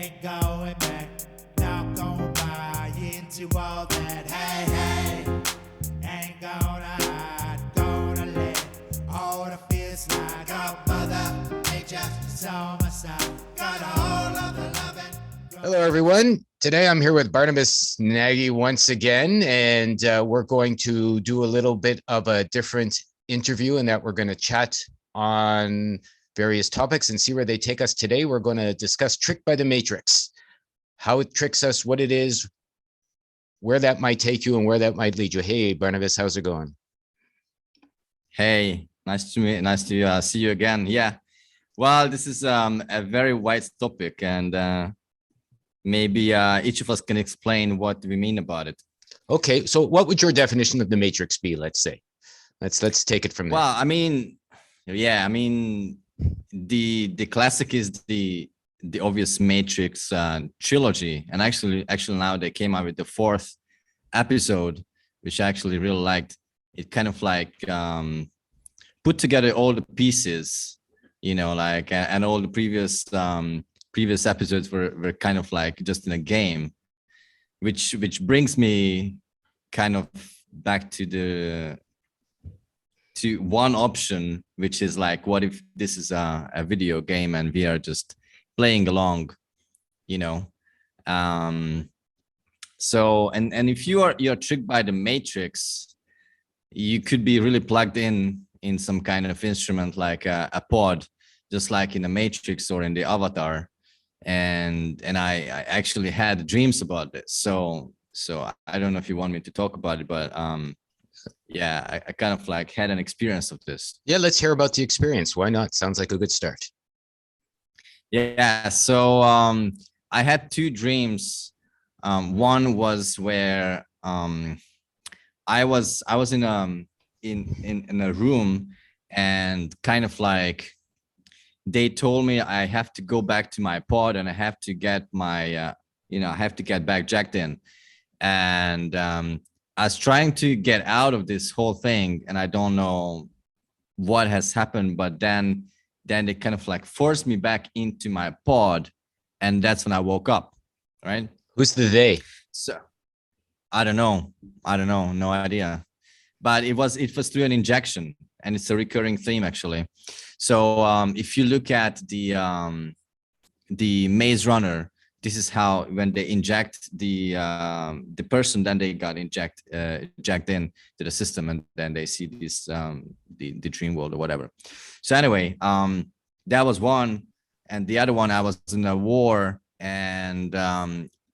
ain't going back. Not gonna buy into all that. Hey, hey, ain't gonna hide. Gonna let all the fears slide. Got Mother Nature on my side. Got all of the loving. Hello, everyone. Today I'm here with Barnabas Nagy once again, and we're going to do a little bit of a different interview in that we're going to chat on various topics and see where they take us. Today, we're going to discuss Tricked by the Matrix, how it tricks us, what it is, where that might take you, and where that might lead you. Hey, Barnabas, how's it going? Hey, nice to see you again. Yeah, well, this is a very wide topic, and maybe each of us can explain what we mean about it. Okay, so what would your definition of the Matrix be? Let's say, let's take it from there. Well, I mean, the classic is the obvious Matrix trilogy, and actually now they came out with the fourth episode, which I actually really liked. It kind of like put together all the pieces, and all the previous episodes were kind of like just in a game, which brings me kind of back to one option, which is like, what if this is a video game and we are just playing along, so and if you're tricked by the Matrix, you could be really plugged in some kind of instrument, like a pod, just like in the Matrix or in the Avatar. And I actually had dreams about this. So I don't know if you want me to talk about it, but yeah, I kind of like had an experience of this. Yeah, let's hear about the experience. Why not? Sounds like a good start. Yeah, so I had two dreams. One was where I was in a room, and kind of like they told me I have to go back to my pod and I have to get my I have to get back jacked in. And I was trying to get out of this whole thing, and I don't know what has happened, but then they kind of like forced me back into my pod, and that's when I woke up. Right? Who's the they? So I don't know, no idea, but it was through an injection, and it's a recurring theme actually. So if you look at the Maze Runner, this is how when they inject the person, then they got jacked in to the system, and then they see this the dream world or whatever. So anyway, that was one, and the other one, I was in a war, and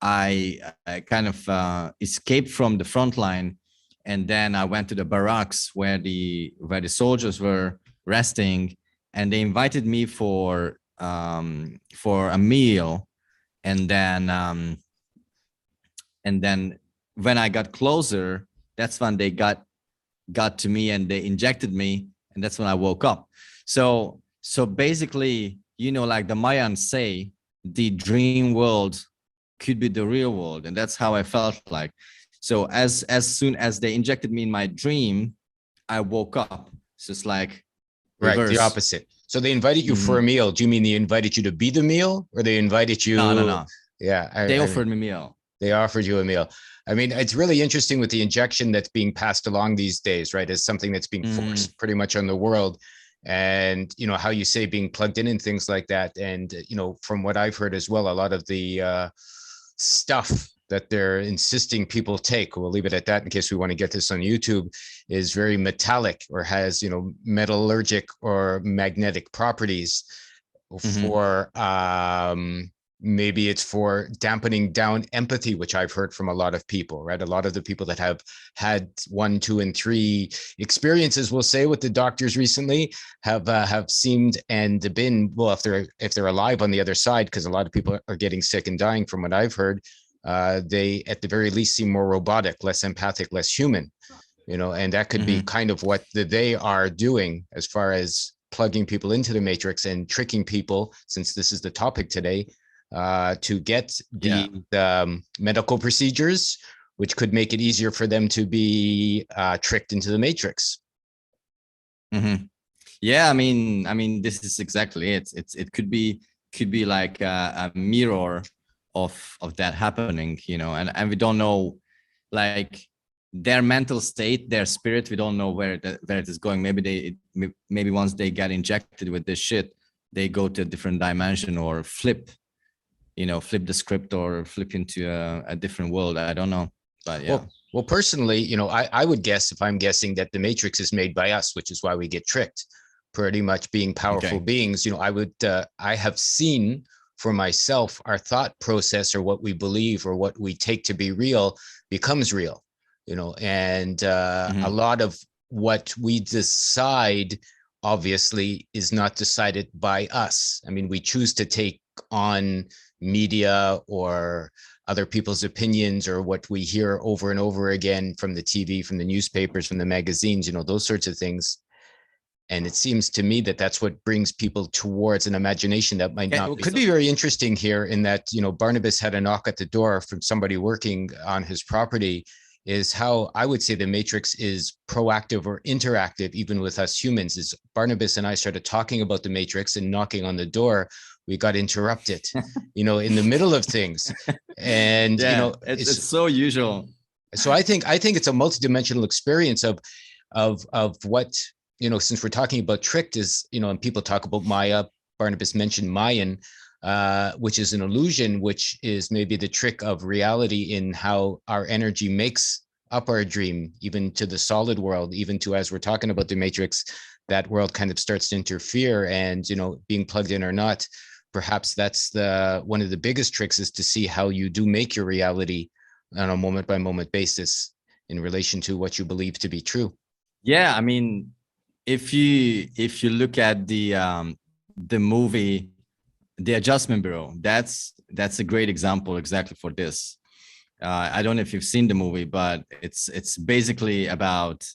I kind of escaped from the front line, and then I went to the barracks where the soldiers were resting, and they invited me for a meal. And then when I got closer, that's when they got to me and they injected me, and that's when I woke up. So basically, like the Mayans say, the dream world could be the real world, and that's how I felt like. So as soon as they injected me in my dream, I woke up. It's just like reverse. Right, the opposite. So they invited you for a meal. Do you mean they invited you to be the meal, or they invited you? No. Yeah. They offered me a meal. They offered you a meal. I mean, it's really interesting with the injection that's being passed along these days, right? As something that's being forced pretty much on the world. And, how you say being plugged in and things like that. And, from what I've heard as well, a lot of the stuff that they're insisting people take, we'll leave it at that in case we want to get this on YouTube, is very metallic or has, metallurgic or magnetic properties for, maybe it's for dampening down empathy, which I've heard from a lot of people, right? A lot of the people that have had 1, 2, and 3 experiences, we'll say, with the doctors recently have seemed and been, well, if they're alive on the other side, because a lot of people are getting sick and dying from what I've heard, they at the very least seem more robotic, less empathic, less human, and that could be kind of what they are doing as far as plugging people into the Matrix and tricking people, since this is the topic today, to get the medical procedures, which could make it easier for them to be tricked into the Matrix. Yeah, I mean, this is exactly it. It could be like a mirror of that happening, you know, and we don't know, like, their mental state, their spirit, we don't know where it is going. Maybe once they get injected with this shit, they go to a different dimension, or flip the script, or flip into a different world. I don't know, but yeah. Well, personally, you know, I would guess, if I'm guessing, that the Matrix is made by us, which is why we get tricked. Pretty much being powerful beings, you know, I have seen for myself, our thought process, or what we believe, or what we take to be real, becomes real, you know, and a lot of what we decide, obviously, is not decided by us. I mean, we choose to take on media or other people's opinions, or what we hear over and over again from the TV, from the newspapers, from the magazines, you know, those sorts of things. And it seems to me that that's what brings people towards an imagination that might not be. Could be very interesting here, in that, you know, Barnabas had a knock at the door from somebody working on his property, is how I would say the Matrix is proactive or interactive, even with us humans. Is Barnabas and I started talking about the Matrix and knocking on the door, we got interrupted, you know, in the middle of things. And, you know, it's so usual. So I think it's a multidimensional experience of what, you know, since we're talking about tricked, is, you know, and people talk about Maya. Barnabas mentioned Mayan, which is an illusion, which is maybe the trick of reality, in how our energy makes up our dream, even to the solid world, even to, as we're talking about the Matrix, that world kind of starts to interfere. And, you know, being plugged in or not, perhaps that's one of the biggest tricks, is to see how you do make your reality on a moment by moment basis in relation to what you believe to be true. Yeah, I mean, if you look at the movie The Adjustment Bureau, that's a great example exactly for this. I don't know if you've seen the movie, but it's basically about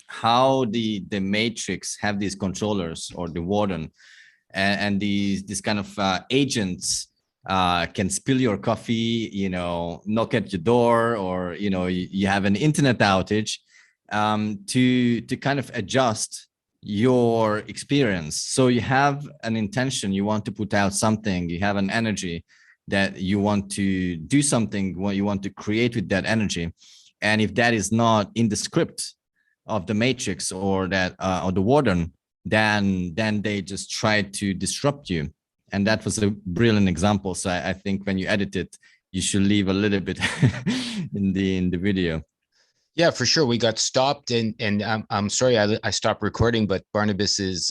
how the Matrix have these controllers, or the warden, and these kind of agents can spill your coffee, you know, knock at your door, or, you know, you have an internet outage, to kind of adjust your experience. So you have an intention, you want to put out something, you have an energy that you want to do something, what you want to create with that energy. And if that is not in the script of the Matrix, or that or the warden, then they just try to disrupt you. And that was a brilliant example. So I think when you edit it, you should leave a little bit in the video. Yeah, for sure. We got stopped, and I'm sorry I stopped recording, but Barnabas's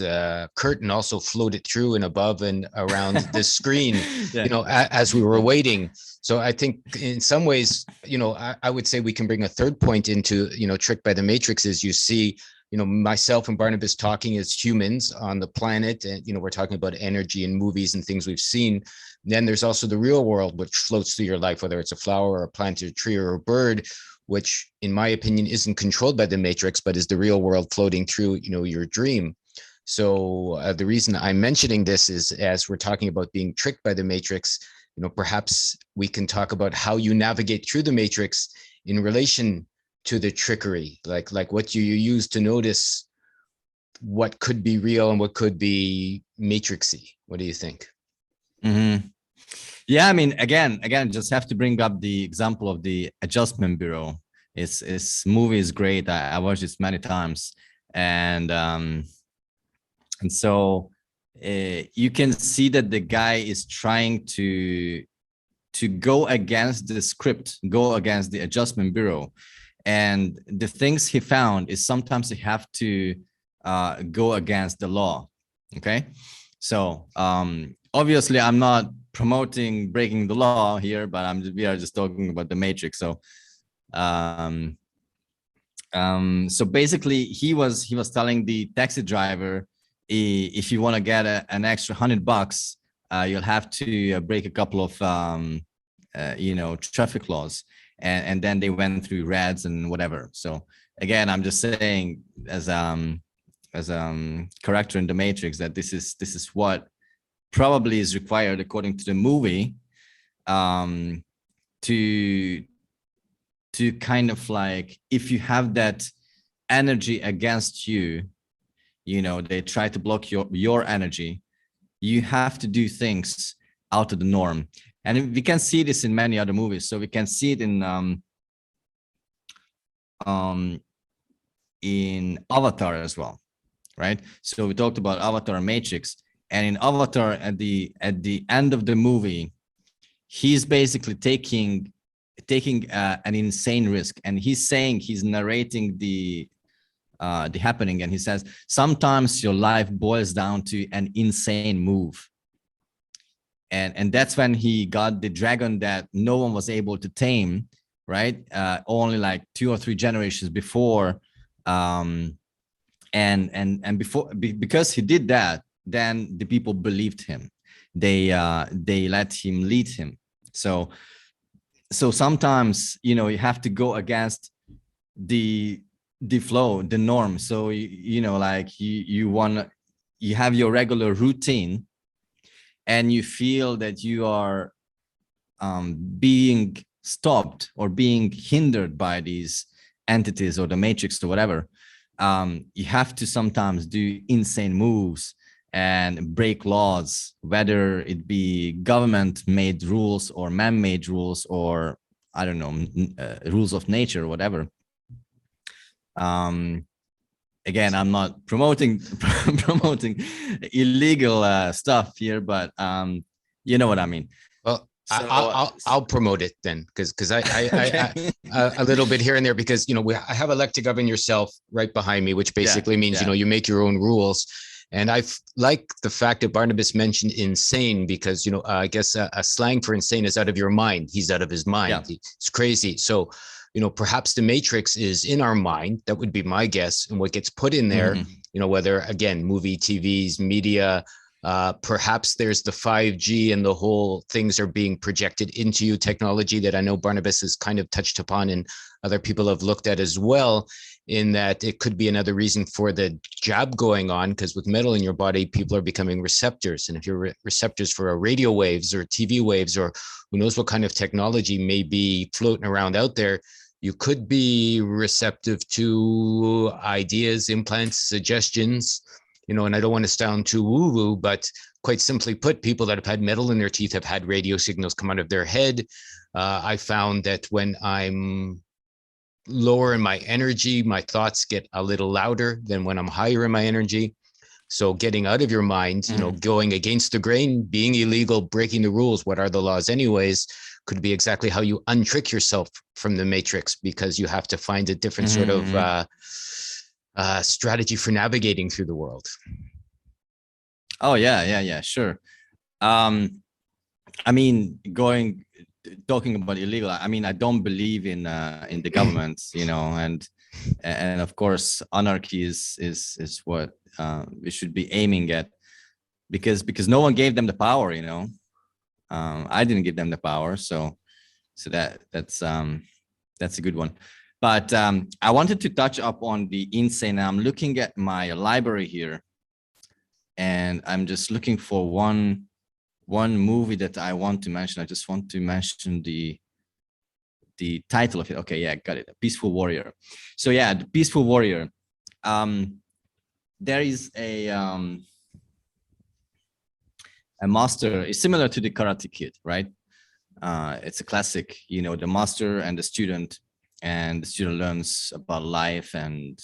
curtain also floated through and above and around the screen, you know, as we were waiting. So I think in some ways, you know, I would say we can bring a third point into, you know, tricked by the Matrix, is you see, you know, myself and Barnabas talking as humans on the planet, and, you know, we're talking about energy and movies and things we've seen. And then there's also the real world, which floats through your life, whether it's a flower or a plant or a tree or a bird, which in my opinion isn't controlled by the Matrix, but is the real world floating through, you know, your dream. So the reason I'm mentioning this is, as we're talking about being tricked by the Matrix, you know, perhaps we can talk about how you navigate through the Matrix in relation to the trickery, like what you use to notice what could be real and what could be matrixy. What do you think? Yeah, I mean, again, just have to bring up the example of The Adjustment Bureau. It's movie is great. I watched it many times, and so you can see that the guy is trying to go against the script, go against the Adjustment Bureau. And the things he found is sometimes you have to go against the law. Okay, so obviously I'm not promoting breaking the law here, but we are just talking about the Matrix. So so basically he was telling the taxi driver, if you want to get an extra $100, you'll have to break a couple of you know, traffic laws. And then they went through reds and whatever. So again, I'm just saying, as character in the Matrix, that this is what probably is required according to the movie, to kind of like, if you have that energy against you, you know, they try to block your energy, you have to do things out of the norm. And we can see this in many other movies. So we can see it in Avatar as well, right? So we talked about Avatar and Matrix, and in Avatar, at the end of the movie, he's basically taking an insane risk, and he's narrating the happening, and he says, sometimes your life boils down to an insane move. And that's when he got the dragon that no one was able to tame, right? Only like 2 or 3 generations before. And because he did that, then the people believed him. They let him lead him. So sometimes, you have to go against the flow, the norm. So like you have your regular routine, and you feel that you are being stopped or being hindered by these entities or the matrix or whatever. You have to sometimes do insane moves and break laws, whether it be government-made rules or man-made rules, or I don't know, rules of nature or whatever. Again, I'm not promoting illegal stuff here, but you know what I mean. Well, so, I'll promote it then, because I a little bit here and there, because I have elect to govern yourself right behind me, which basically means you make your own rules. And I like the fact that Barnabas mentioned insane, because I guess a slang for insane is out of your mind. He's out of his mind. Yeah. It's crazy. So perhaps the matrix is in our mind. That would be my guess. And what gets put in there, whether, again, movie, TVs, media, perhaps there's the 5G and the whole things are being projected into you, technology that I know Barnabas has kind of touched upon and other people have looked at as well, in that it could be another reason for the jab going on, because with metal in your body, people are becoming receptors. And if you're receptors for radio waves or TV waves, or who knows what kind of technology may be floating around out there, you could be receptive to ideas, implants, suggestions, and I don't want to sound too woo-woo, but quite simply put, people that have had metal in their teeth have had radio signals come out of their head. I found that when I'm lower in my energy, my thoughts get a little louder than when I'm higher in my energy. So getting out of your mind, going against the grain, being illegal, breaking the rules, what are the laws anyways, could be exactly how you untrick yourself from the matrix, because you have to find a different sort of strategy for navigating through the world. Oh yeah, sure. I mean, talking about illegal, I mean, I don't believe in the government, and of course anarchy is what we should be aiming at, because no one gave them the power. I didn't give them the power, so that's a good one. But I wanted to touch up on the insane. I'm looking at my library here, and I'm just looking for one movie that I want to mention. I just want to mention the title of it. Okay, yeah, got it. Peaceful Warrior. So yeah, the Peaceful Warrior. There is a master. It's similar to the Karate Kid, right? It's a classic. The master and the student. And the student learns about life and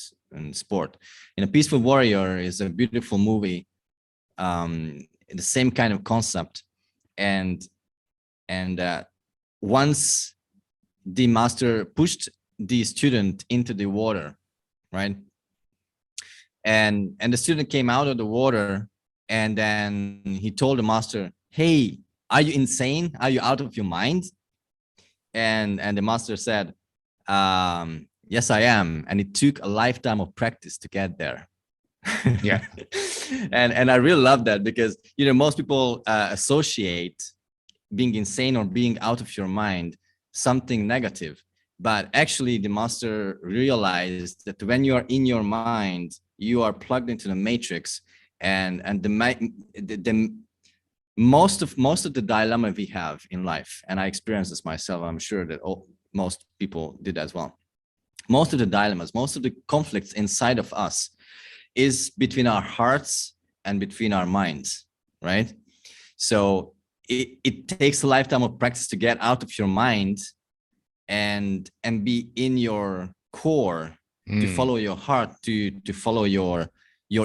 sport. A Peaceful Warrior is a beautiful movie, the same kind of concept. And once the master pushed the student into the water, right? And the student came out of the water, and then he told the master, "Hey, are you insane? Are you out of your mind?" And the master said, "Yes, I am." And it took a lifetime of practice to get there. Yeah. And I really love that, because, most people associate being insane or being out of your mind something negative. But actually, the master realized that when you are in your mind, you are plugged into the matrix, and the most of the dilemma we have in life, and I experienced this myself, I'm sure that most people did as well. Most of the dilemmas, most of the conflicts inside of us is between our hearts and between our minds, right? So it takes a lifetime of practice to get out of your mind and be in your core, to follow your heart, to follow your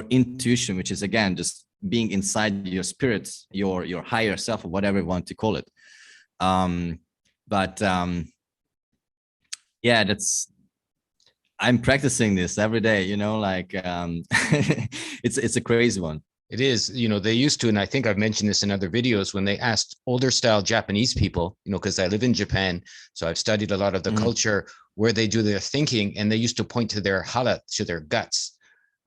intuition, which is again just being inside your spirit, your higher self, or whatever you want to call it. Yeah, I'm practicing this every day, like it's a crazy one. It is, they used to, and I think I've mentioned this in other videos, when they asked older style Japanese people, because I live in Japan, so I've studied a lot of the culture where they do their thinking, and they used to point to their hara, to their guts,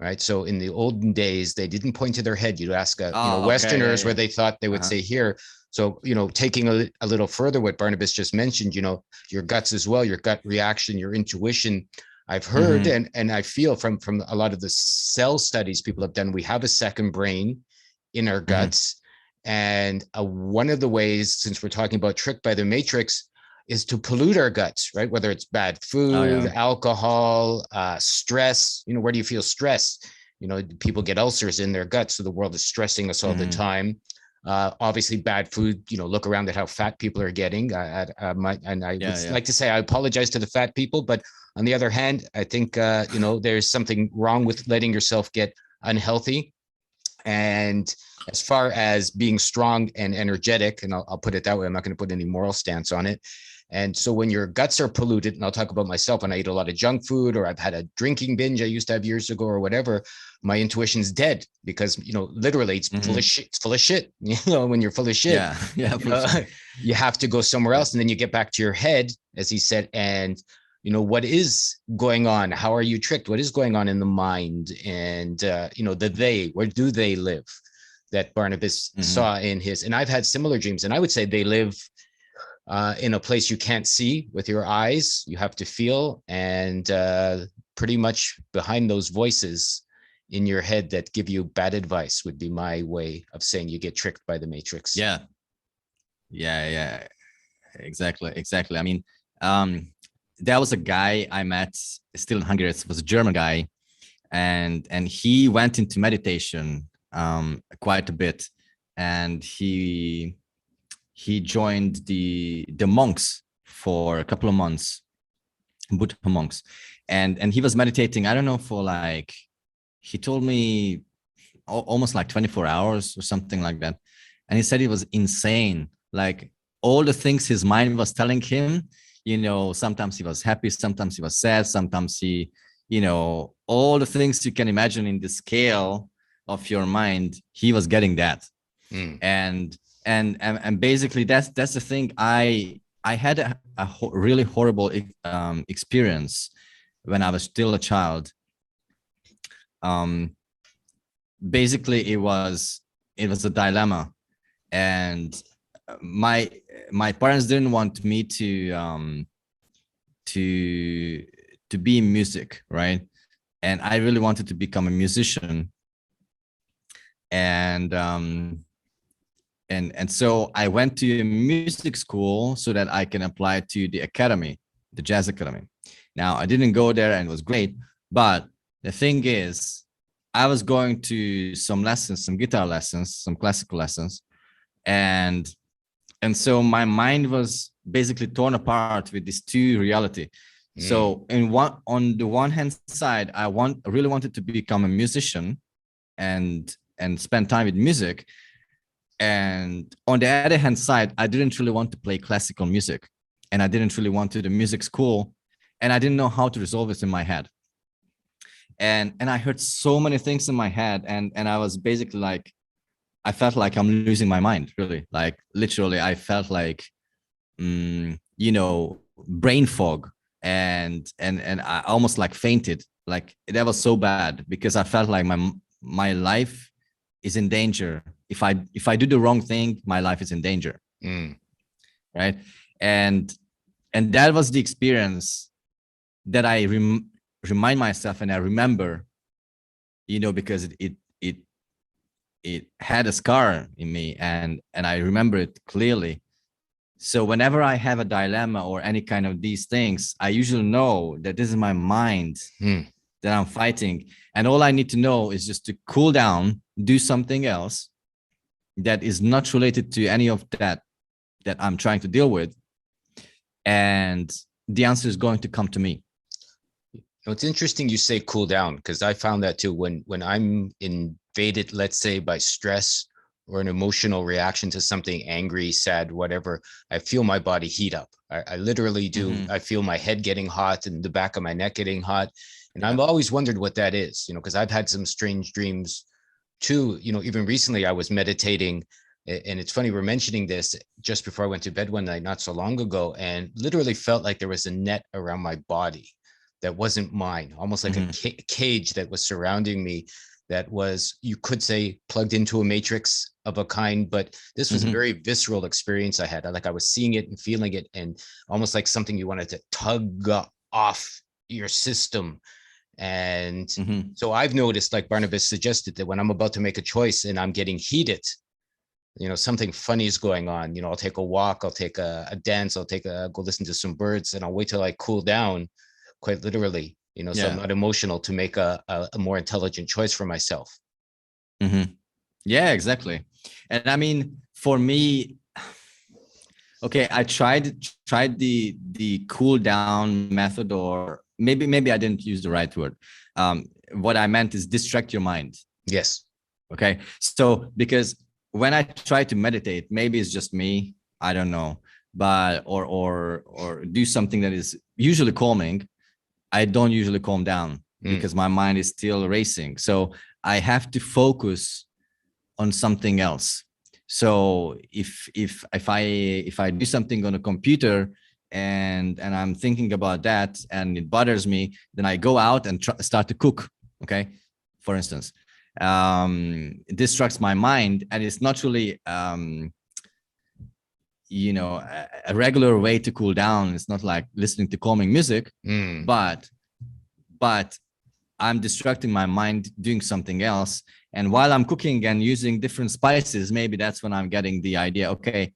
right? So in the olden days, they didn't point to their head. You'd ask, Westerners where they thought they would say here. So, taking a little further what Barnabas just mentioned, your guts as well, your gut reaction, your intuition. I've heard and I feel from a lot of the cell studies people have done, we have a second brain in our guts. And one of the ways, since we're talking about tricked by the matrix, is to pollute our guts, right? Whether it's bad food, alcohol, stress. Where do you feel stress? People get ulcers in their guts. So the world is stressing us all the time. Obviously bad food, look around at how fat people are getting. I would like to say I apologize to the fat people, but on the other hand, I think, there's something wrong with letting yourself get unhealthy. And as far as being strong and energetic, and I'll put it that way, I'm not going to put any moral stance on it. And so when your guts are polluted, and I'll talk about myself, when I eat a lot of junk food, or I've had a drinking binge I used to have years ago or whatever, my intuition's dead, because, literally it's full of shit. It's full of shit. When you're full of shit, you have to go somewhere else. And then you get back to your head, as he said, and what is going on? How are you tricked? What is going on in the mind? And, the they, where do they live, that Barnabas saw in his, and I've had similar dreams, and I would say they live in a place you can't see with your eyes, you have to feel, and pretty much behind those voices in your head that give you bad advice would be my way of saying you get tricked by the matrix. Yeah, exactly. I mean, there was a guy I met still in Hungary. It was a German guy, and he went into meditation quite a bit, and he joined the monks for a couple of months, Buddha monks, and he was meditating, I don't know, for like, he told me almost like 24 hours or something like that. And he said it was insane, like all the things his mind was telling him, sometimes he was happy, sometimes he was sad, sometimes he, all the things you can imagine in the scale of your mind, he was getting that. And basically that's the thing. I had a really horrible experience when I was still a child. Basically it was a dilemma, and my parents didn't want me to be in music, right? And I really wanted to become a musician, and so I went to music school so that I can apply to the academy, the jazz academy. Now I didn't go there, and it was great, but the thing is, I was going to some lessons, some guitar lessons, some classical lessons, and so my mind was basically torn apart with these two reality. So on the one hand side, I really wanted to become a musician and spend time with music. And on the other hand side, I didn't really want to play classical music, and I didn't really want to do music school, and I didn't know how to resolve this in my head. And I heard so many things in my head, and I was basically like, I felt like I'm losing my mind, really. Like literally, I felt like, brain fog, and I almost like fainted. Like that was so bad, because I felt like my life is in danger. If I do the wrong thing, my life is in danger. Right. And that was the experience that I remind myself, and I remember, because it had a scar in me, and I remember it clearly. So whenever I have a dilemma or any kind of these things, I usually know that this is my mind that I'm fighting. And all I need to know is just to cool down, do something else, that is not related to any of that I'm trying to deal with, and the answer is going to come to me. It's interesting you say cool down, because I found that too. When I'm invaded, let's say, by stress or an emotional reaction to something, angry, sad, whatever, I feel my body heat up. I literally do. Mhm. I feel my head getting hot and the back of my neck getting hot. And I've always wondered what that is, because I've had some strange dreams too. Even recently I was meditating, and it's funny we're mentioning this just before I went to bed one night, not so long ago, and literally felt like there was a net around my body that wasn't mine, almost like a cage that was surrounding me, that was, you could say, plugged into a matrix of a kind. But this was a very visceral experience I had. Like I was seeing it and feeling it, and almost like something you wanted to tug off your system. And so I've noticed, like Barnabas suggested, that when I'm about to make a choice and I'm getting heated, something funny is going on. I'll take a walk, I'll take a dance, I'll go listen to some birds, and I'll wait till I cool down, quite literally, so I'm not emotional, to make a more intelligent choice for myself. Yeah, exactly. And I mean, for me, okay, I tried the cool down method, or maybe I didn't use the right word. What I meant is distract your mind. Yes. Okay. So because when I try to meditate, maybe it's just me, I don't know, but or do something that is usually calming, I don't usually calm down because my mind is still racing. So I have to focus on something else. So if I do something on a computer and I'm thinking about that and it bothers me, then I go out and start to cook. Okay, for instance, it distracts my mind, and it's not really a regular way to cool down. It's not like listening to calming music, but I'm distracting my mind doing something else. And while I'm cooking and using different spices, maybe that's when I'm getting the idea, okay,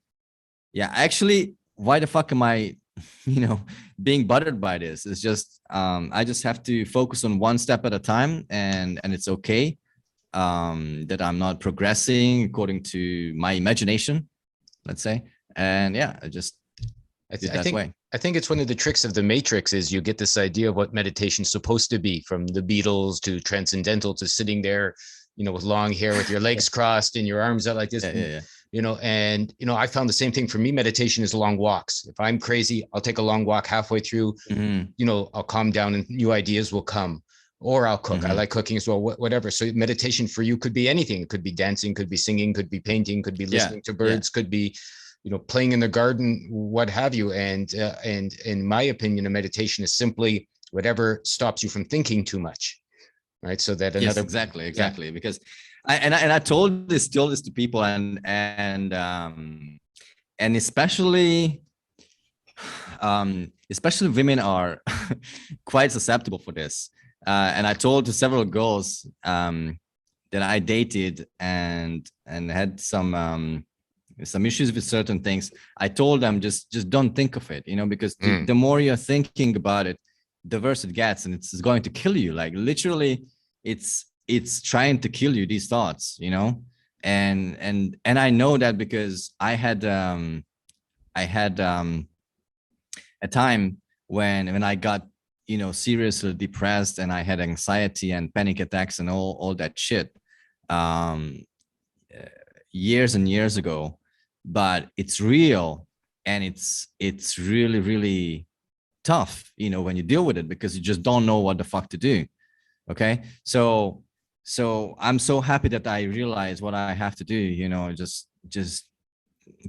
yeah, actually, why the fuck am I, being bothered by this? It's just, I just have to focus on one step at a time, and it's okay that I'm not progressing according to my imagination, let's say. And yeah, I just did that way. I think it's one of the tricks of the Matrix is you get this idea of what meditation's supposed to be, from the Beatles to transcendental to sitting there, with long hair with your legs crossed and your arms out like this. I found the same thing. For me, meditation is long walks. If I'm crazy, I'll take a long walk halfway through, I'll calm down and new ideas will come, or I'll cook. I like cooking as well, whatever. So meditation for you could be anything. It could be dancing, could be singing, could be painting, could be listening to birds, could be, playing in the garden, what have you. And in my opinion, a meditation is simply whatever stops you from thinking too much, right? So that another. Yes, exactly. Because I told this to people, and especially women are quite susceptible for this. And I told to several girls that I dated and had some issues with certain things. I told them just don't think of it, because the more you're thinking about it, the worse it gets, and it's going to kill you. Like literally, it's trying to kill you, these thoughts, and I know that because I had a time when I got seriously depressed, and I had anxiety and panic attacks and all that shit years and years ago. But it's real, and it's really, really tough, when you deal with it, because you just don't know what the fuck to do. Okay, so I'm so happy that I realized what I have to do. Just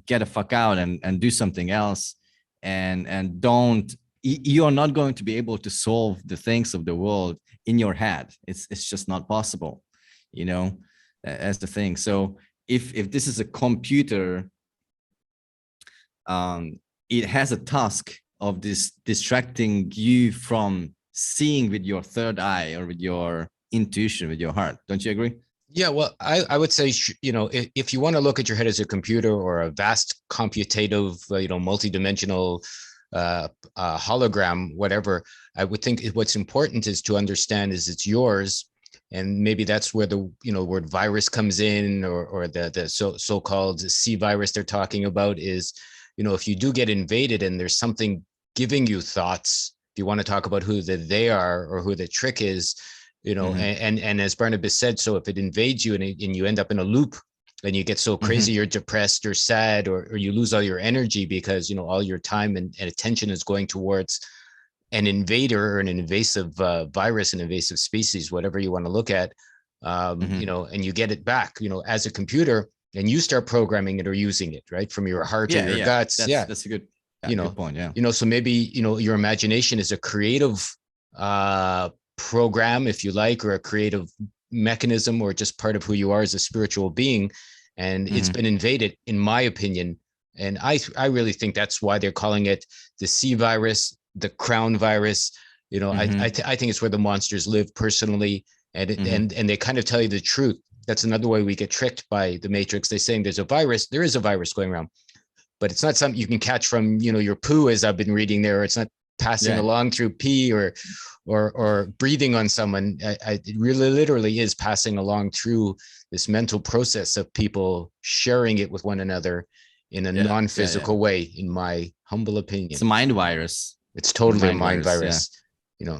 get the fuck out and do something else, and don't. You are not going to be able to solve the things of the world in your head. It's just not possible. That's the thing. So if this is a computer, it has a task of this distracting you from seeing with your third eye, or with your intuition, with your heart. Don't you agree? Yeah, well, I would say, if you want to look at your head as a computer or a vast computative, multidimensional hologram, whatever, I would think what's important is to understand is it's yours, And maybe that's where the word virus comes in, or the so-called C virus they're talking about is, if you do get invaded and there's something giving you thoughts, if you want to talk about who they are or who the trick is, and as Barnabas said, so if it invades you and you end up in a loop and you get so crazy, you're depressed or sad, or you lose all your energy because, all your time and attention is going towards an invader or an invasive virus, an invasive species, whatever you want to look at, and you get it back, as a computer, and you start programming it or using it, right, from your heart or your guts. That's a good, good point. Yeah. So maybe, your imagination is a creative program, if you like, or a creative mechanism, or just part of who you are as a spiritual being. And it's been invaded, in my opinion. And I really think that's why they're calling it the C virus, the crown virus. I think it's where the monsters live personally. And and they kind of tell you the truth. That's another way we get tricked by the Matrix. They're saying there's a virus. There is a virus going around, but it's not something you can catch from, your poo, as I've been reading there. It's not passing along through pee or breathing on someone. It really literally is passing along through this mental process of people sharing it with one another in a non-physical way, in my humble opinion. It's a mind virus. It's totally a mind virus.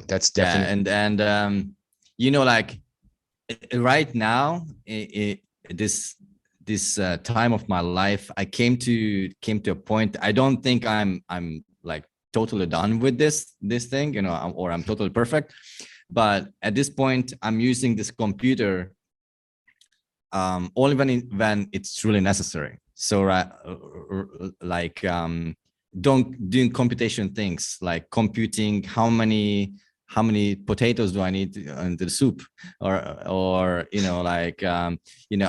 That's definitely. And like right now, this time of my life, I came to a point. I don't think I'm like totally done with this thing, or I'm totally perfect. But at this point, I'm using this computer only when it's really necessary. So doing computation things, like computing how many potatoes do I need in the soup, or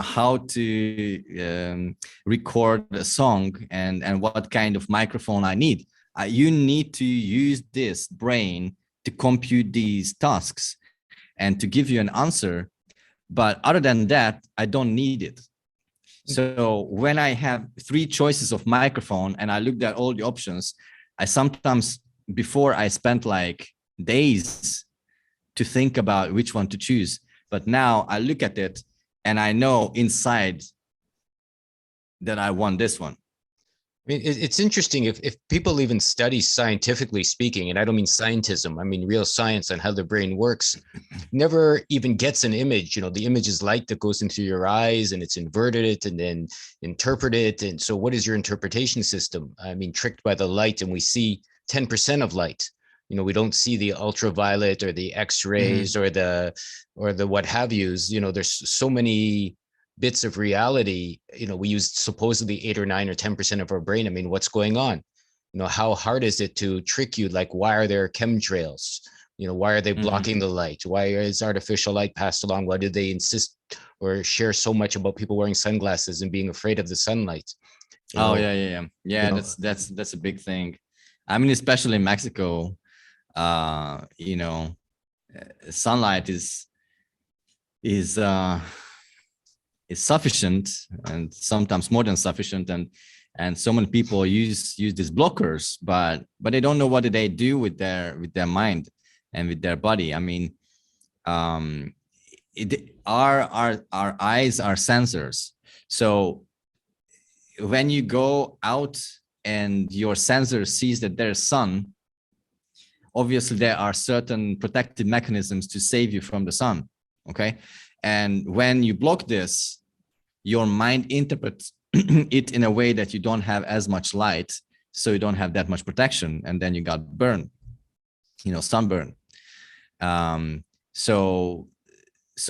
how to record a song and what kind of microphone I need. You need to use this brain to compute these tasks and to give you an answer. But other than that, I don't need it. So when I have 3 choices of microphone and I looked at all the options, I sometimes, before, I spent like days to think about which one to choose. But now I look at it and I know inside that I want this one. I mean, it's interesting if people even study, scientifically speaking, and I don't mean scientism, I mean real science on how the brain works, never even gets an image. The image is light that goes into your eyes, and it's inverted it and then interpret it. And so what is your interpretation system? I mean, tricked by the light, and we see 10% of light. We don't see the ultraviolet or the X-rays or the what have yous. There's so many bits of reality. We use supposedly 8 or 9 or 10% of our brain. I mean, what's going on? How hard is it to trick you? Like, why are there chemtrails? Why are they blocking the light? Why is artificial light passed along? Why do they insist or share so much about people wearing sunglasses and being afraid of the sunlight? Yeah. That's a big thing. I mean, especially in Mexico, sunlight is sufficient, and sometimes more than sufficient, and so many people use these blockers, but they don't know what they do with their mind and with their body. I mean, our eyes are sensors. So when you go out and your sensor sees that there's sun, obviously there are certain protective mechanisms to save you from the sun. Okay. And when you block this, your mind interprets it in a way that you don't have as much light, so you don't have that much protection, and then you got burned, sunburn. So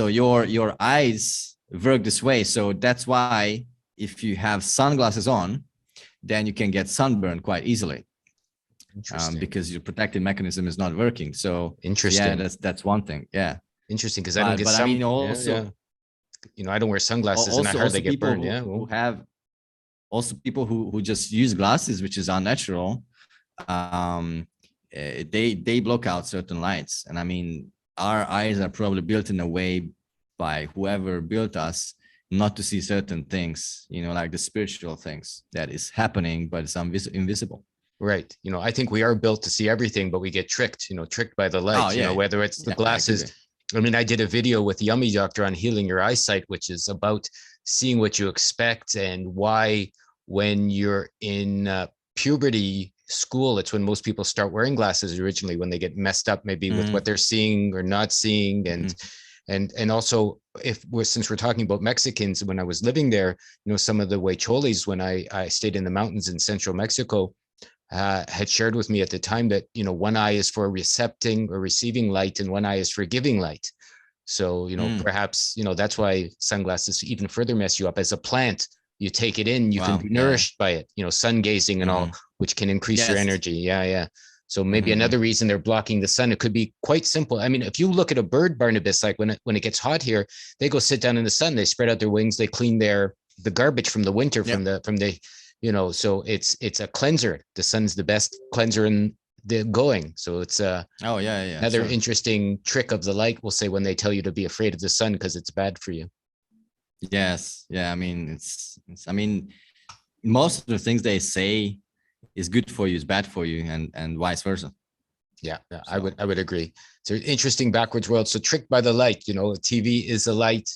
your eyes work this way. So that's why if you have sunglasses on, then you can get sunburn quite easily, because your protective mechanism is not working. So interesting. Yeah, that's one thing. Yeah. Interesting, because I don't get sun. I mean, also, I don't wear sunglasses, and I heard they get burned. Also people who just use glasses, which is unnatural. They block out certain lights, and I mean, our eyes are probably built in a way by whoever built us not to see certain things, like the spiritual things that is happening, but it's invisible. Right. I think we are built to see everything, but we get tricked by the light, whether it's the glasses. I mean, I did a video with Yummy Doctor on healing your eyesight, which is about seeing what you expect and why, when you're in puberty school, it's when most people start wearing glasses originally, when they get messed up maybe with what they're seeing or not seeing. And also, since we're talking about Mexicans, when I was living there, some of the huicholes, when I stayed in the mountains in central Mexico, had shared with me at the time that one eye is for recepting or receiving light and one eye is for giving light. So perhaps that's why sunglasses even further mess you up. As a plant, you take it in, you can be nourished by it, sun gazing and all, which can increase your energy. Yeah. So maybe another reason they're blocking the sun, it could be quite simple. I mean, if you look at a bird, Barnabas, like when it gets hot here, they go sit down in the sun, they spread out their wings, they clean the garbage from the winter, from the so it's a cleanser. The sun's the best cleanser in the going. So it's another interesting trick of the light, we'll say, when they tell you to be afraid of the sun because it's bad for you. Yes. Yeah. I mean, most of the things they say is good for you is bad for you, and vice versa. Yeah, so I would agree. It's an interesting backwards world. So tricked by the light, TV is a light.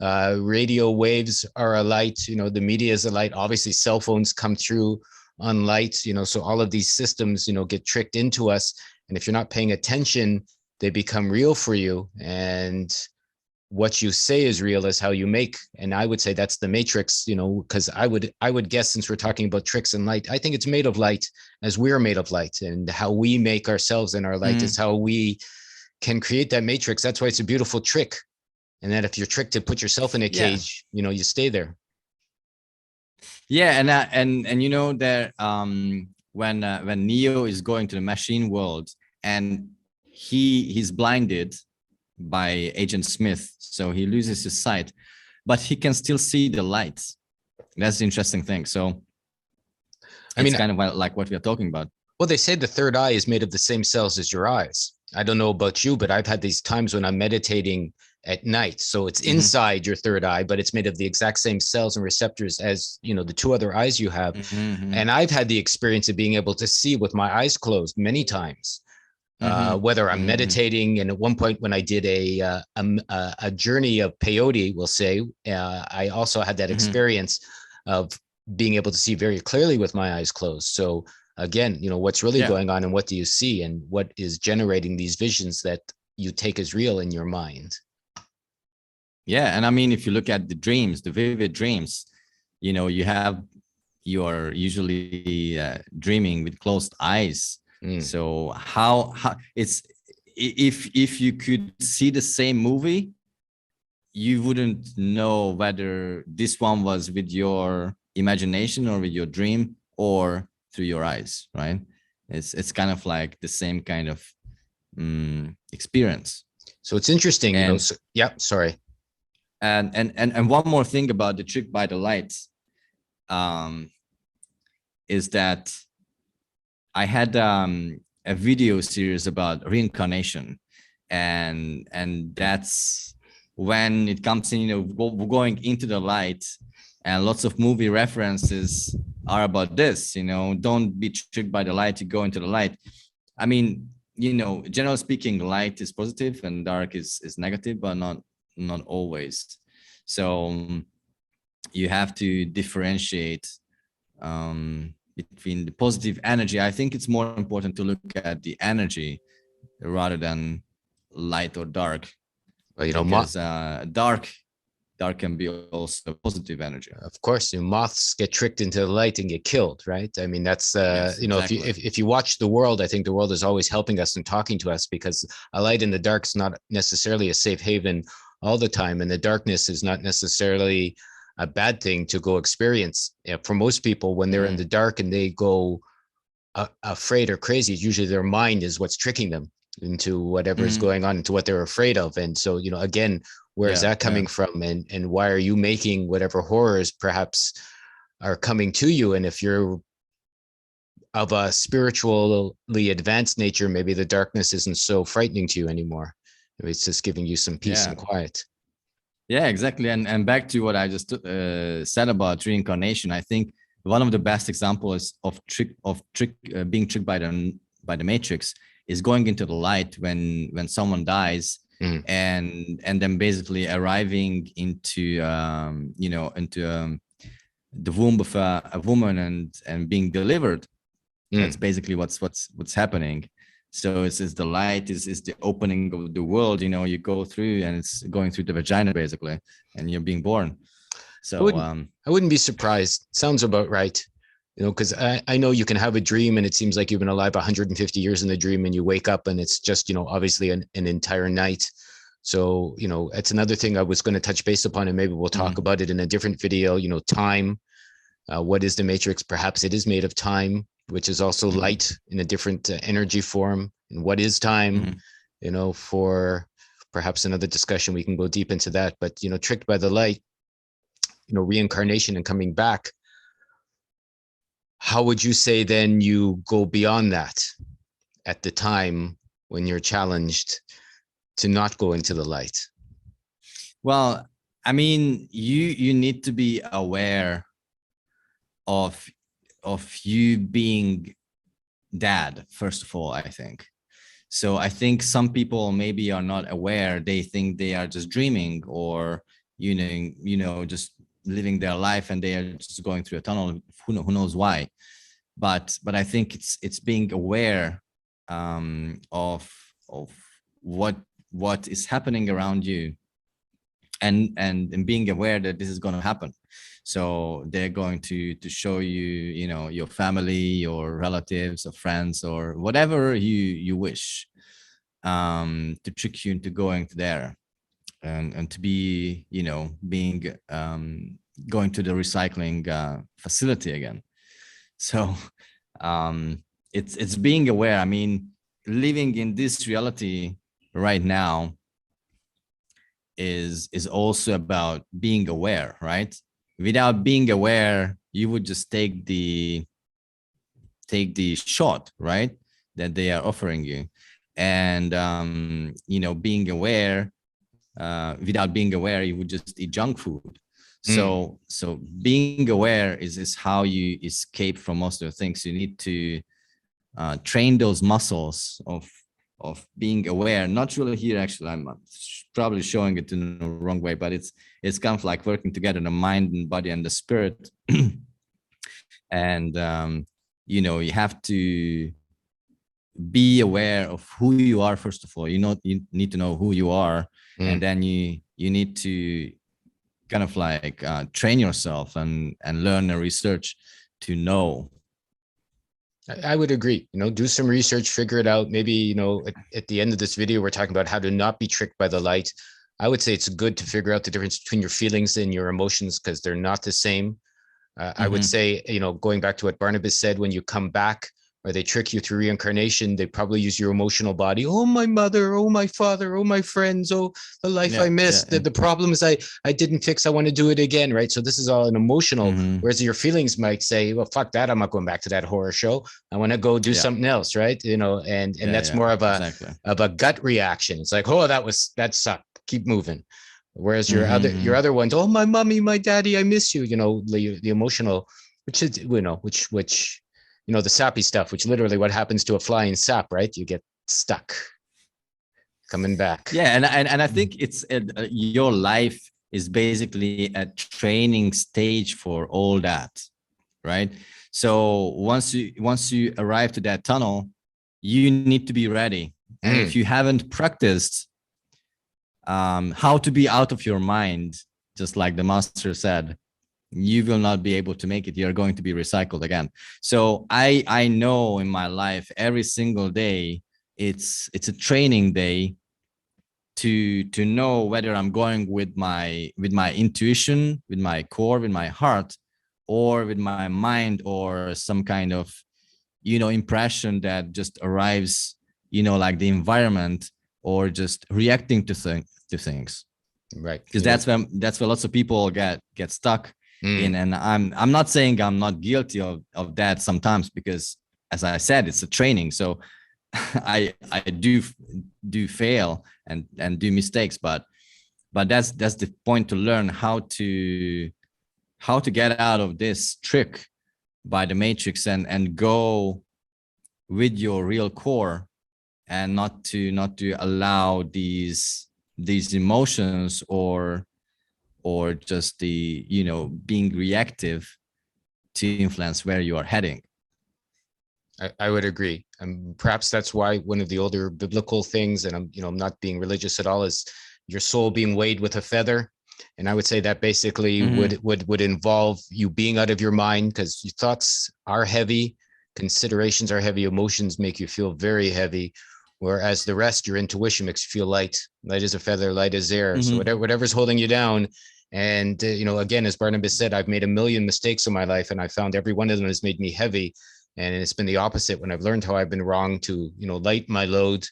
Radio waves are a light, the media is a light. Obviously cell phones come through on light, so all of these systems, get tricked into us. And if you're not paying attention, they become real for you. And what you say is real is how you make. And I would say that's the matrix, because I would guess, since we're talking about tricks and light, I think it's made of light as we're made of light, and how we make ourselves in our light is how we can create that matrix. That's why it's a beautiful trick. And that if you're tricked to put yourself in a cage, you stay there. Yeah. And that when Neo is going to the machine world and he's blinded by Agent Smith, so he loses his sight, but he can still see the lights. That's the interesting thing. So it's kind of like what we are talking about. Well, they say the third eye is made of the same cells as your eyes. I don't know about you, but I've had these times when I'm meditating at night. So it's inside your third eye, but it's made of the exact same cells and receptors as, the two other eyes you have. And I've had the experience of being able to see with my eyes closed many times. Whether I'm meditating, and at one point when I did a journey of peyote, we'll say, I also had that experience of being able to see very clearly with my eyes closed. So again, what's really going on, and what do you see, and what is generating these visions that you take as real in your mind? Yeah, and I mean, if you look at the dreams, the vivid dreams, you're usually dreaming with closed eyes. So how it's, if you could see the same movie, you wouldn't know whether this one was with your imagination or with your dream or through your eyes, right? It's kind of like the same kind of experience. So it's interesting, sorry. And one more thing about the trick by the light is that I had a video series about reincarnation, and that's when it comes in, going into the light, and lots of movie references are about this. Don't be tricked by the light, you go into the light. I mean, generally speaking, light is positive and dark is negative, but not always. So you have to differentiate between the positive energy. I think it's more important to look at the energy rather than light or dark. Well, because dark can be also positive energy. Of course, moths get tricked into the light and get killed, right? I mean, that's yes, exactly. if you watch the world, I think the world is always helping us and talking to us, because a light in the dark is not necessarily a safe haven all the time, and the darkness is not necessarily a bad thing to go experience. For most people, when they're in the dark and they go afraid or crazy, usually their mind is what's tricking them into whatever is going on, into what they're afraid of. And so, again, where is that coming from? And why are you making whatever horrors perhaps are coming to you? And if you're of a spiritually advanced nature, maybe the darkness isn't so frightening to you anymore. It's just giving you some peace and quiet. Yeah, exactly. And back to what I just said about reincarnation, I think one of the best examples of being tricked by the matrix is going into the light when someone dies, and then basically arriving into the womb of a woman and being delivered. That's basically what's happening. So it's the light is the opening of the world, you go through, and it's going through the vagina basically, and you're being born. So I wouldn't be surprised. Sounds about right. Because I know you can have a dream and it seems like you've been alive 150 years in the dream, and you wake up and it's just, obviously an entire night. So, it's another thing I was going to touch base upon, and maybe we'll talk about it in a different video, time. What is the matrix? Perhaps it is made of time, which is also light in a different energy form. And what is time? For perhaps another discussion, we can go deep into that. But, tricked by the light, reincarnation and coming back. How would you say then you go beyond that at the time when you're challenged to not go into the light? Well, I mean, you need to be aware of you being dad, first of all, I think. So I think some people maybe are not aware. They think they are just dreaming, or just living their life, and they are just going through a tunnel. Who knows why? But I think it's being aware of what is happening around you, and being aware that this is going to happen. So they're going to show you, your family, your relatives, or friends, or whatever you wish, to trick you into going there, and to be, being going to the recycling facility again. So it's being aware. I mean, living in this reality right now is also about being aware, right? Without being aware, you would just take the shot, right, that they are offering you. And being aware, without being aware, you would just eat junk food. So being aware is how you escape from most of the things. You need to train those muscles of being aware. Not really here, actually. I'm probably showing it in the wrong way, but it's kind of like working together, the mind and body and the spirit. And you have to be aware of who you are, first of all. You need to know who you are, and then you need to kind of like train yourself and learn and research to know. I would agree. Do some research, figure it out. Maybe, at the end of this video, we're talking about how to not be tricked by the light. I would say it's good to figure out the difference between your feelings and your emotions, because they're not the same. I would say, going back to what Barnabas said, when you come back, or they trick you through reincarnation, they probably use your emotional body. Oh, my mother, oh, my father, oh, my friends, oh, the life I missed, the problems I didn't fix, I want to do it again, right? So this is all an emotional, whereas your feelings might say, well, fuck that, I'm not going back to that horror show. I want to go do something else, right? And that's more of a gut reaction. It's like, oh, that sucked, keep moving. Whereas your other ones, oh, my mommy, my daddy, I miss you, the emotional, which is, which the sappy stuff, which literally what happens to a fly in sap, right? You get stuck coming back. Yeah. And I think it's your life is basically a training stage for all that, right? So once you arrive to that tunnel, you need to be ready. And if you haven't practiced how to be out of your mind, just like the master said, you will not be able to make it. You're going to be recycled again. So I know in my life, every single day, it's a training day to know whether I'm going with my intuition, with my core, with my heart, or with my mind, or some kind of impression that just arrives, like the environment, or just reacting to things. Right. Because that's where lots of people get stuck in. And I'm not saying I'm not guilty of that sometimes, because as I said, it's a training. So I do fail and do mistakes, but that's the point, to learn how to get out of this trick by the matrix and go with your real core and not to allow these emotions or just the being reactive to influence where you are heading. I would agree. Perhaps that's why one of the older biblical things, and I'm not being religious at all, is your soul being weighed with a feather. And I would say that basically would involve you being out of your mind, because your thoughts are heavy, considerations are heavy, emotions make you feel very heavy, whereas the rest, your intuition makes you feel light. Light as a feather, light as air. So whatever's holding you down. And again, as Barnabas said, I've made a million mistakes in my life, and I found every one of them has made me heavy. And it's been the opposite when I've learned how I've been wrong to light my load,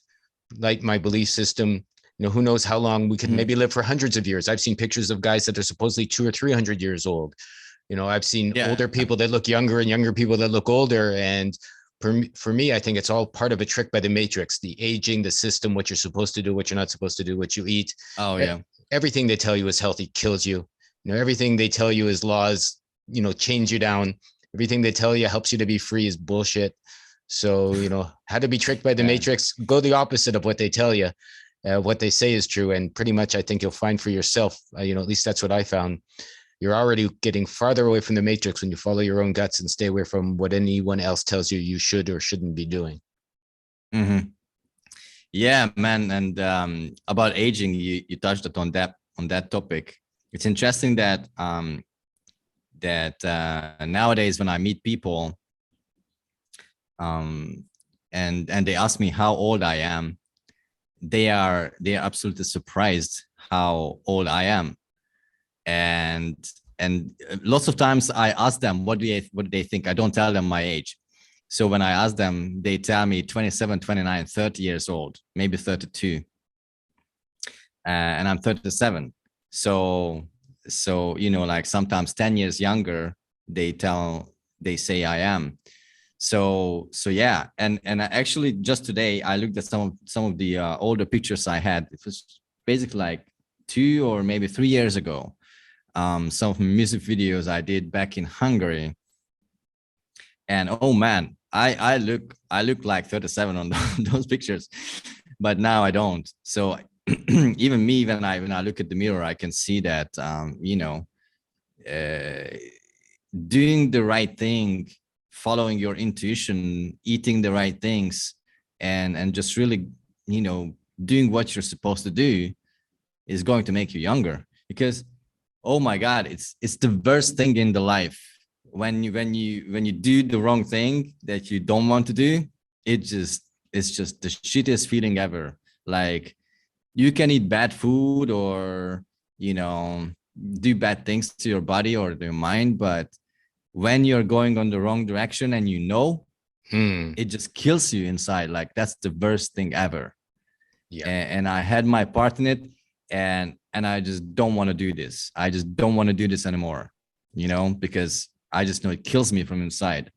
light my belief system. Who knows how long we could maybe live for hundreds of years. I've seen pictures of guys that are supposedly 200 or 300 years old. I've seen older people that look younger and younger people that look older. And for me, I think it's all part of a trick by the matrix, the aging, the system, what you're supposed to do, what you're not supposed to do, what you eat. Oh, yeah. Everything they tell you is healthy kills you. Everything they tell you is laws, change you down. Everything they tell you helps you to be free is bullshit. So, how to be tricked by the matrix, go the opposite of what they tell you. What they say is true. And pretty much, I think you'll find for yourself, at least that's what I found. You're already getting farther away from the matrix when you follow your own guts and stay away from what anyone else tells you you should or shouldn't be doing. Yeah, man. And about aging, you touched on that topic. It's interesting that nowadays when I meet people and they ask me how old I am, they are absolutely surprised how old I am. And lots of times I ask them, what do they think? I don't tell them my age. So when I ask them, they tell me 27, 29, 30 years old, maybe 32. And I'm 37. So, like sometimes 10 years younger, they say I am. So yeah. And actually just today, I looked at some of the older pictures I had. It was basically like 2 or maybe 3 years ago. Some of the music videos I did back in Hungary. And oh man, I look like 37 on those pictures, but now I don't. So even me, when I look at the mirror, I can see that doing the right thing, following your intuition, eating the right things, and just really doing what you're supposed to do is going to make you younger. Because oh my God, it's the worst thing in the life when you do the wrong thing that you don't want to do. It's just the shittiest feeling ever. Like, you can eat bad food or do bad things to your body or your mind, but when you're going on the wrong direction and it just kills you inside. Like, that's the worst thing ever. Yeah. And I had my part in it, and I just don't want to do this. I just don't want to do this anymore, because I just know it kills me from inside.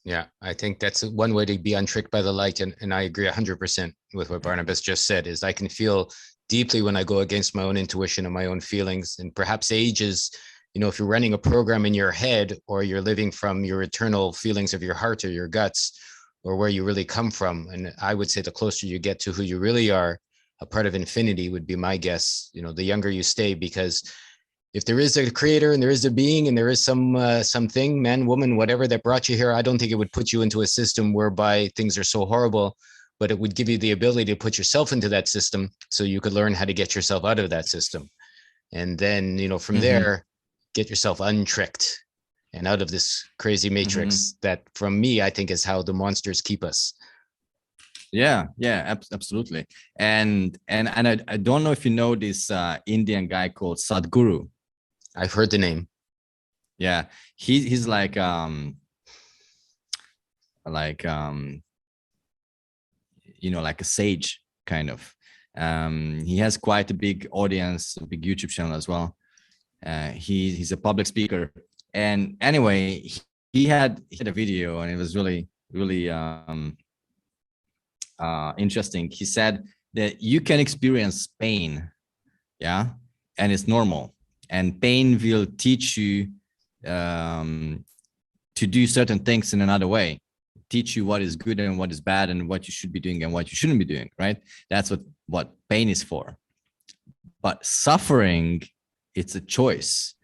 Yeah, I think that's one way to be untricked by the light. And I agree 100% with what Barnabas just said, is I can feel deeply when I go against my own intuition and my own feelings. And perhaps age is, if you're running a program in your head, or you're living from your eternal feelings of your heart or your guts, or where you really come from. And I would say the closer you get to who you really are, a part of infinity would be my guess, the younger you stay, because if there is a creator and there is a being and there is something, man, woman, whatever, that brought you here, I don't think it would put you into a system whereby things are so horrible, but it would give you the ability to put yourself into that system so you could learn how to get yourself out of that system. And then, from there, get yourself untricked and out of this crazy matrix that, from me, I think is how the monsters keep us. Yeah, absolutely. And I don't know if you know this Indian guy called Sadhguru. I've heard the name. Yeah, he's like like a sage kind of. He has quite a big audience, a big YouTube channel as well. He's a public speaker. And anyway, he had a video, and it was really interesting. He said that you can experience pain, and it's normal, and pain will teach you to do certain things in another way. teach you what is good and what is bad and what you should be doing and what you shouldn't be doing, right? That's what pain is for. But suffering, it's a choice.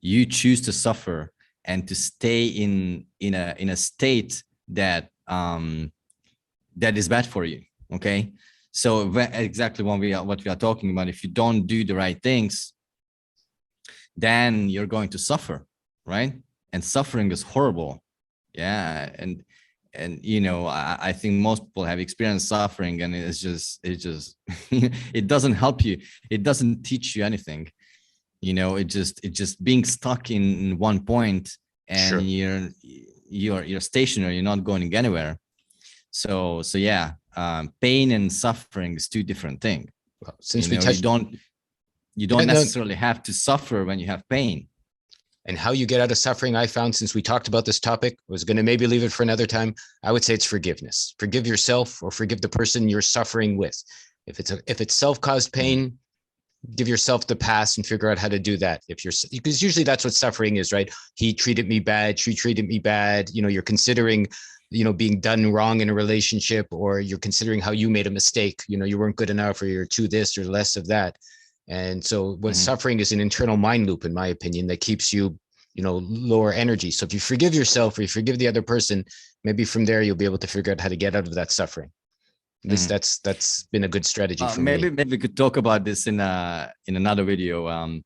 You choose to suffer and to stay in a state that that is bad for you. Okay, so exactly what we are talking about. If you don't do the right things, then you're going to suffer, right? And suffering is horrible. Yeah, and you know, I think most people have experienced suffering, and it just it doesn't help you. It doesn't teach you anything. You know, it just being stuck in one point, and you're stationary. You're not going anywhere. So yeah, pain and suffering is two different things. Well, since you don't necessarily have to suffer when you have pain. And how you get out of suffering, I found, since we talked about this topic, was going to maybe leave it for another time. I would say it's forgiveness. Forgive yourself or forgive the person you're suffering with. If it's self-caused pain, give yourself the pass and figure out how to do that. Because usually that's what suffering is, right? He treated me bad. She treated me bad. You know, you're considering, you know, being done wrong in a relationship, or you're considering how you made a mistake. You know, you weren't good enough, or you're too this or less of that. And so what suffering is an internal mind loop, in my opinion, that keeps you, you know, lower energy. So if you forgive yourself or you forgive the other person, maybe from there, you'll be able to figure out how to get out of that suffering. At least that's been a good strategy for me. Maybe we could talk about this in another video,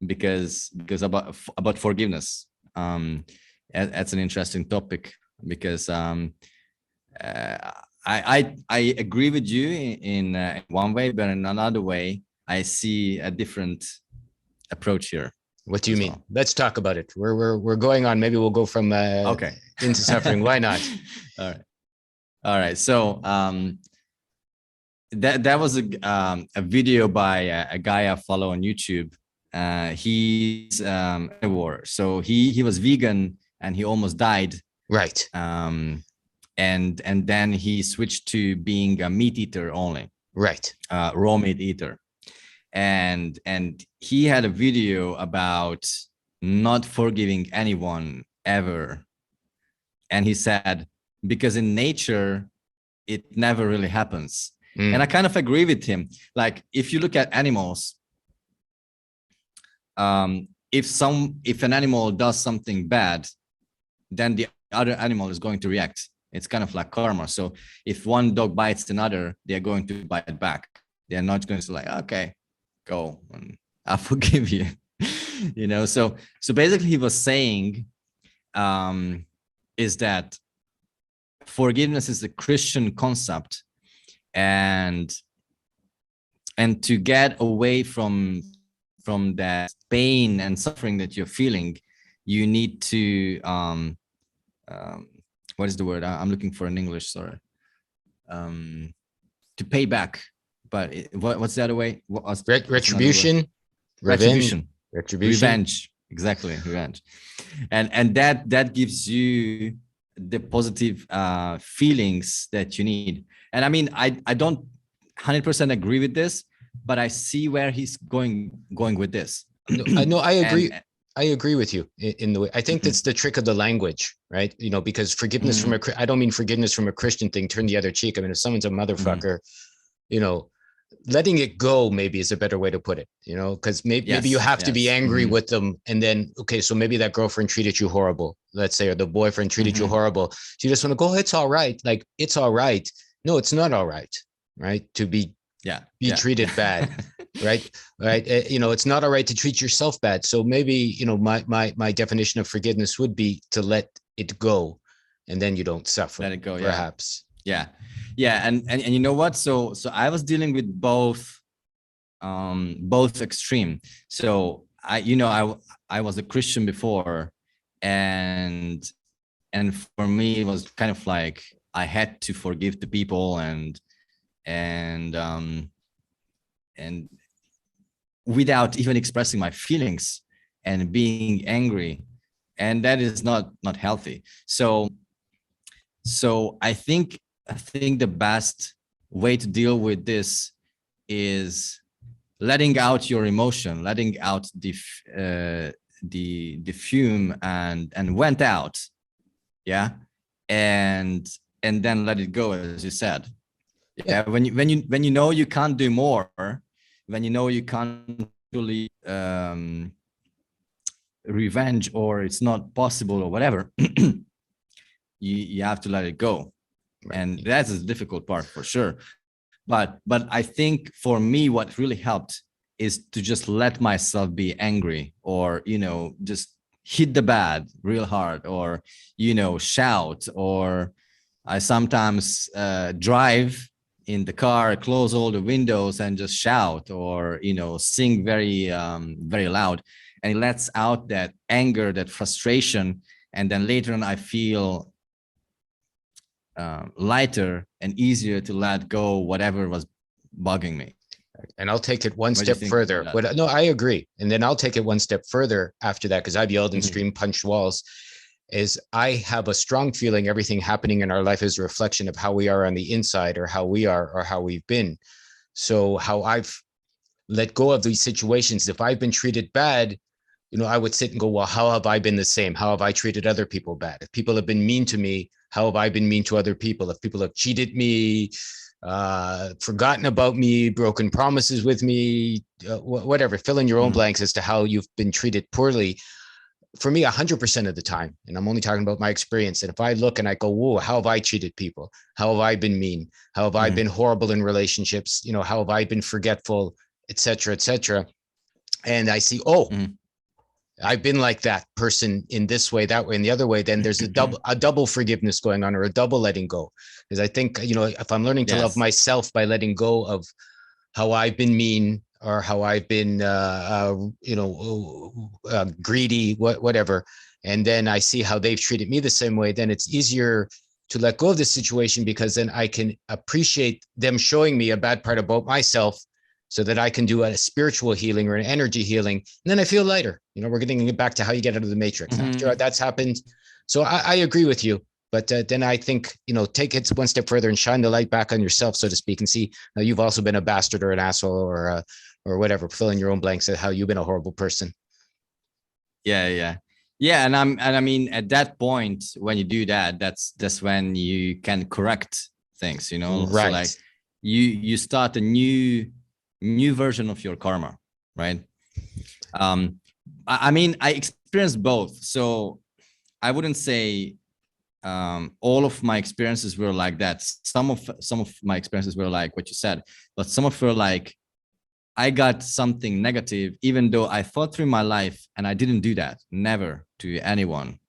because about forgiveness. That's an interesting topic, because I agree with you in one way, but in another way, I see a different approach here. What do you mean? Well, let's talk about it. We're going on. Maybe we'll go from okay into suffering. Why not? All right. So that was a video by a guy I follow on YouTube. He's a war. So he was vegan and he almost died. Right. And then he switched to being a meat eater only. Right. Raw meat eater. And he had a video about not forgiving anyone ever. And he said, because in nature, it never really happens. And I kind of agree with him. Like, if you look at animals, if an animal does something bad, then the other animal is going to react. It's kind of like karma. So if one dog bites another, they're going to bite back. They're not going to like, okay, go, and I forgive you. You know, so basically he was saying is that forgiveness is a Christian concept, and to get away from that pain and suffering that you're feeling, you need to what is the word I'm looking for in English? Sorry, to pay back. But what's the other way? Retribution, revenge. Exactly, revenge. And that gives you the positive feelings that you need. And I mean, I don't 100% agree with this, but I see where he's going with this. No, I agree. I agree with you in the way. I think that's the trick of the language, right? You know, because forgiveness I don't mean forgiveness from a Christian thing, turn the other cheek. I mean, if someone's a motherfucker, you know, letting it go maybe is a better way to put it, you know, because maybe you have to be angry with them. And then, okay, so maybe that girlfriend treated you horrible, let's say, or the boyfriend treated you horrible. So you just want to go, it's all right. Like, it's all right. No, it's not all right. Right. To be treated bad. Right. You know, it's not all right to treat yourself bad. So maybe, you know, my definition of forgiveness would be to let it go, and then you don't suffer. Let it go. Perhaps. Yeah. And you know what? So I was dealing with both extreme. So I was a Christian before, and for me it was kind of like I had to forgive the people and without even expressing my feelings and being angry, and that is not healthy. So I think the best way to deal with this is letting out your emotion, letting out the fume and went out. Yeah. and then let it go, as you said. Yeah, when you know you can't do more, when you know you can't really revenge, or it's not possible or whatever, you have to let it go. Right. And that's a difficult part for sure. But I think for me, what really helped is to just let myself be angry, or, just hit the bed real hard, or, shout, or I sometimes drive in the car, close all the windows and just shout, or, sing very, very loud, and it lets out that anger, that frustration. And then later on, I feel lighter and easier to let go whatever was bugging me. And I'll take it one step further. No, I agree. And then I'll take it one step further after that, because I've yelled and screamed, punched walls, is I have a strong feeling everything happening in our life is a reflection of how we are on the inside, or how we are, or how we've been. So how I've let go of these situations, if I've been treated bad, I would sit and go, well, how have I been the same? How have I treated other people bad? If people have been mean to me, how have I been mean to other people? If people have cheated me, forgotten about me, broken promises with me, whatever, fill in your own blanks as to how you've been treated poorly. For me, 100% of the time, and I'm only talking about my experience, and if I look and I go, whoa, how have I treated people? How have I been mean? How have I been horrible in relationships? How have I been forgetful, et cetera, and I see, I've been like that person in this way, that way, and the other way, then there's a double forgiveness going on, or a double letting go. Because I think, if I'm learning to love myself by letting go of how I've been mean, or how I've been, greedy, whatever, and then I see how they've treated me the same way, then it's easier to let go of the situation, because then I can appreciate them showing me a bad part about myself, so that I can do a spiritual healing or an energy healing. And then I feel lighter. We're getting back to how you get out of the matrix after that's happened. So I agree with you. But then I think, take it one step further and shine the light back on yourself, so to speak, and see, you've also been a bastard or an asshole, or whatever, fill in your own blanks at how you've been a horrible person. Yeah. And I mean, at that point, when you do that, that's when you can correct things, Right. So like you start a new version of your karma, right? I mean, I experienced both. So I wouldn't say all of my experiences were like that. Some of my experiences were like what you said, but some of were like, I got something negative, even though I thought through my life and I didn't do that, never to anyone.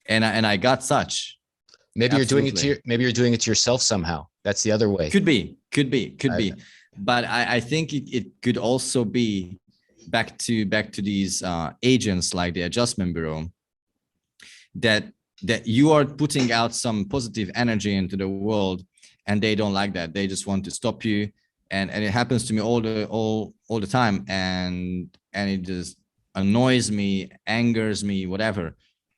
And I got such. Maybe Absolutely. Maybe you're doing it to yourself somehow. That's the other way. Could be. But I think it could also be back to these agents like the Adjustment Bureau, that you are putting out some positive energy into the world, and they don't like that. They just want to stop you, and it happens to me all the time, and it just annoys me, angers me, whatever.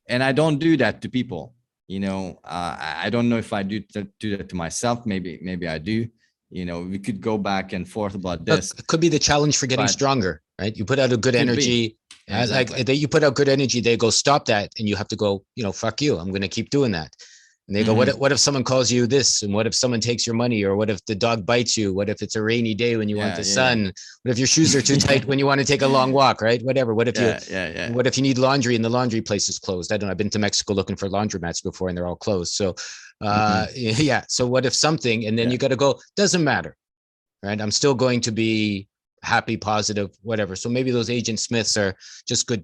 And I don't do that to people. I don't know if I do that to myself. Maybe I do. We could go back and forth about this. It could be the challenge for getting stronger, right? You put out a good energy, exactly. Like you put out good energy, they go, stop that. And you have to go, fuck you. I'm going to keep doing that. And they go, what if someone calls you this? And what if someone takes your money? Or what if the dog bites you? What if it's a rainy day when you want the sun? What if your shoes are too tight when you want to take a long walk, right? Whatever. What if what if you need laundry and the laundry place is closed? I don't know. I've been to Mexico looking for laundromats before and they're all closed. So so what if something, and then you got to go, doesn't matter, right? I'm still going to be happy, positive, whatever. So maybe those Agent Smiths are just good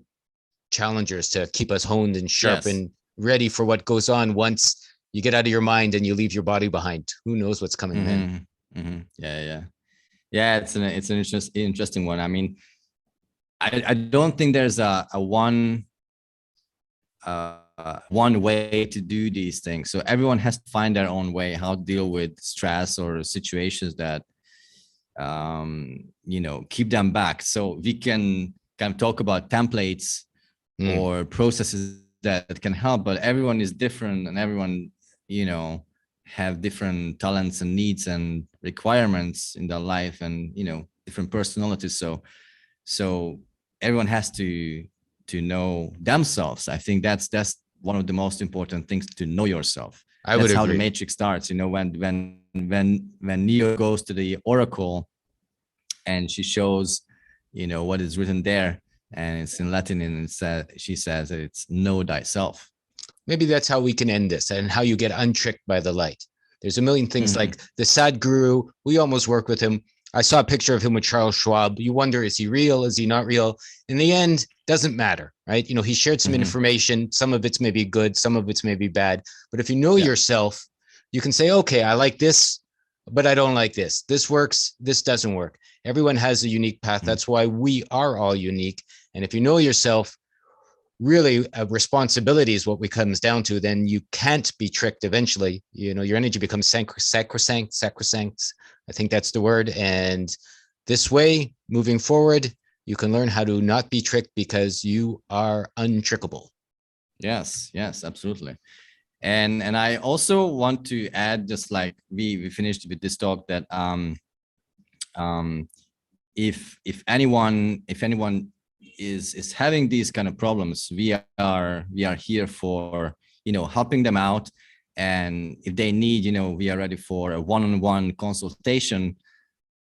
challengers to keep us honed and sharp and ready for what goes on once you get out of your mind and you leave your body behind. Who knows what's coming then? Yeah. It's an interesting one. I mean, I don't think there's a one way to do these things. So everyone has to find their own way how to deal with stress or situations that keep them back. So we can kind of talk about templates or processes that can help, but everyone is different, and everyone have different talents and needs and requirements in their life, and different personalities. So everyone has to know themselves. I think that's one of the most important things, to know yourself. I would That's how agree. the Matrix starts. You know, when Neo goes to the Oracle and she shows, you know, what is written there, and it's in Latin, and she says it's know thyself. Maybe that's how we can end this, and how you get untricked by the light. There's a million things, like the Sadhguru. We almost work with him. I saw a picture of him with Charles Schwab. You wonder, is he real? Is he not real? In the end, doesn't matter, right? You know, he shared some information. Some of it's maybe good, some of it's maybe bad. But if you know yourself, you can say, okay, I like this, but I don't like this. This works, this doesn't work. Everyone has a unique path. That's why we are all unique. And if you know yourself, really responsibility is what we comes down to, then you can't be tricked eventually. You know, your energy becomes sacrosanct. I think that's the word. And this way, moving forward, you can learn how to not be tricked because you are untrickable. Yes, absolutely. And I also want to add, just like we finished with this talk, that if anyone is having these kind of problems, we are here for, you know, helping them out. And if they need, you know, we are ready for a one-on-one consultation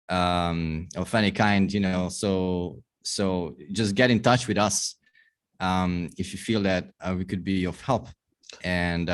of any kind, you know. So just get in touch with us if you feel that we could be of help, and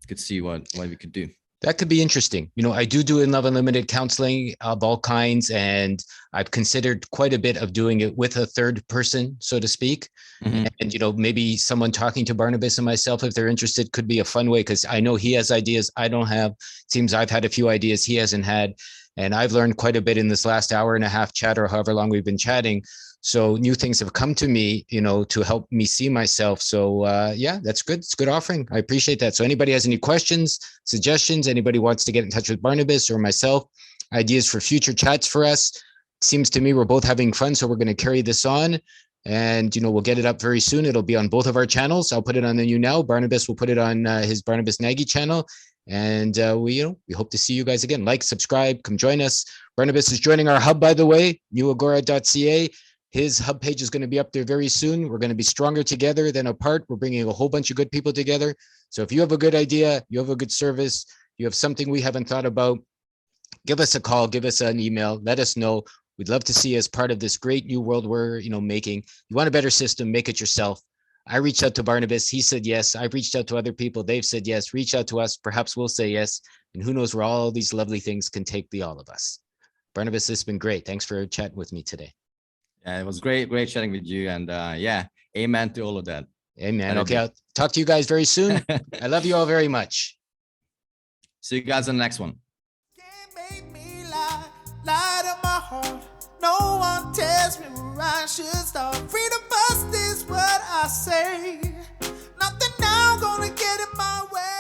could see what we could do. That could be interesting. You know, I do in Love Unlimited counseling of all kinds, and I've considered quite a bit of doing it with a third person, so to speak. And, you know, maybe someone talking to Barnabas and myself, if they're interested, could be a fun way, because I know he has ideas I don't have. It seems I've had a few ideas he hasn't had. And I've learned quite a bit in this last hour and a half chat, or however long we've been chatting. So new things have come to me, you know, to help me see myself. So yeah, that's good. It's a good offering. I appreciate that. So anybody has any questions, suggestions, anybody wants to get in touch with Barnabas or myself, ideas for future chats for us, seems to me we're both having fun. So we're going to carry this on, and, you know, we'll get it up very soon. It'll be on both of our channels. I'll put it on the You Now. Barnabas will put it on his Barnabas Nagy channel. And we hope to see you guys again. Like, subscribe, come join us. Barnabas is joining our hub, by the way, newagora.ca. His hub page is going to be up there very soon. We're going to be stronger together than apart. We're bringing a whole bunch of good people together. So if you have a good idea, you have a good service, you have something we haven't thought about, give us a call, give us an email, let us know. We'd love to see you as part of this great new world we're, you know, making. You want a better system, make it yourself. I reached out to Barnabas. He said yes. I've reached out to other people. They've said yes. Reach out to us. Perhaps we'll say yes. And who knows where all these lovely things can take all of us. Barnabas, this has been great. Thanks for chatting with me today. Yeah, it was great chatting with you. And yeah, amen to all of that. Amen. Okay, I'll talk to you guys very soon. I love you all very much. See you guys on the next one. Can't make me lie to my heart. No one tells me where I should start. Freedom first is what I say. Nothing now gonna get in my way.